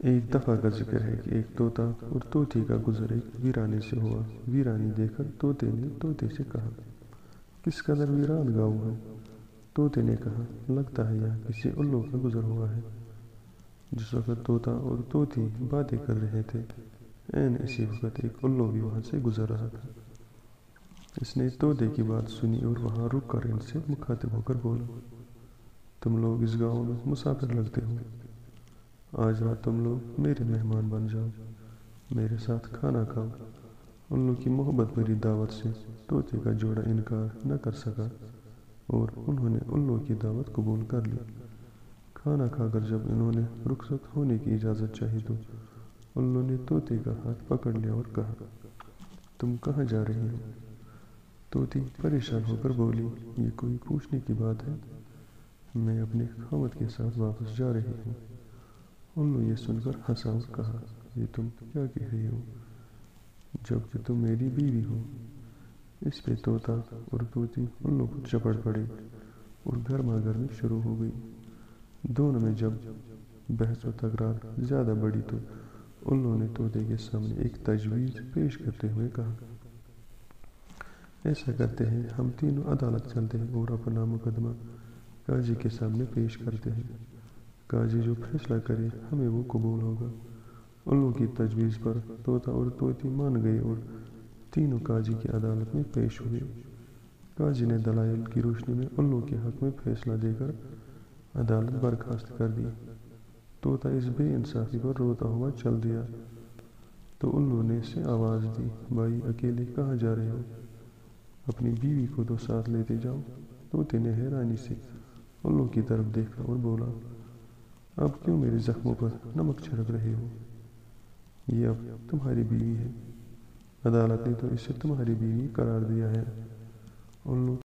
ایک دفعہ کا ذکر ہے کہ ایک طوطا اور طوطی کا گزر ایک ویرانے سے ہوا۔ ویرانی دیکھ کر طوطے نے طوطی سے کہا، کس قدر ویران گاؤں ہے؟ طوطے نے کہا، لگتا ہے یہاں کسی الو کا گزر ہوا ہے۔ جس وقت طوطا اور طوطی باتیں کر رہے تھے، عین اسی وقت ایک الو بھی وہاں سے گزر رہا تھا۔ اس نے طوطے کی بات سنی اور وہاں رک کر ان سے مخاطب ہو کر بولا، تم لوگ اس گاؤں میں مسافر لگتے ہو، آج رات تم لوگ میرے مہمان بن جاؤ، میرے ساتھ کھانا کھاؤ۔ الو کی محبت بھری دعوت سے طوطے کا جوڑا انکار نہ کر سکا اور انہوں نے الو کی دعوت قبول کر لی۔ کھانا کھا کر جب انہوں نے رخصت ہونے کی اجازت چاہی تو الو نے طوطے کا ہاتھ پکڑ لیا اور کہا، تم کہاں جا رہی ہو؟ طوطی پریشان ہو کر بولی، یہ کوئی پوچھنے کی بات ہے؟ میں اپنے خاوند کے ساتھ واپس جا رہی ہوں۔ الو یہ سن کر ہنسا اور کہا، یہ تم کیا کہہ رہی ہو، جبکہ تم میری بیوی ہو؟ اس پہ طوطا اور طوطی الو پر چپڑ پڑے اور گرما گرمی شروع ہو گئی۔ دونوں میں جب بحث و تکرار زیادہ بڑھی تو الو نے طوطے کے سامنے ایک تجویز پیش کرتے ہوئے کہا، ایسا کرتے ہیں، ہم تینوں عدالت چلتے ہیں اور اپنا مقدمہ قاضی کے سامنے پیش کرتے ہیں، قاضی جو فیصلہ کرے ہمیں وہ قبول ہوگا۔ الو کی تجویز پر طوطا اور طوطی مان گئے اور تینوں قاضی کی عدالت میں پیش ہوئے۔ قاضی نے دلائل کی روشنی میں الو کے حق میں فیصلہ دے کر عدالت برخاست کر دی۔ طوطا اس بے انصافی پر روتا ہوا چل دیا تو الو نے اسے آواز دی، بھائی اکیلے کہاں جا رہے ہو؟ اپنی بیوی کو تو ساتھ لیتے جاؤ۔ طوطے نے حیرانی سے الو کی طرف دیکھا اور بولا، اب کیوں میرے زخموں پر نمک چھڑک رہے ہو؟ یہ اب تمہاری بیوی ہے، عدالت نے تو اسے تمہاری بیوی قرار دیا ہے۔ الو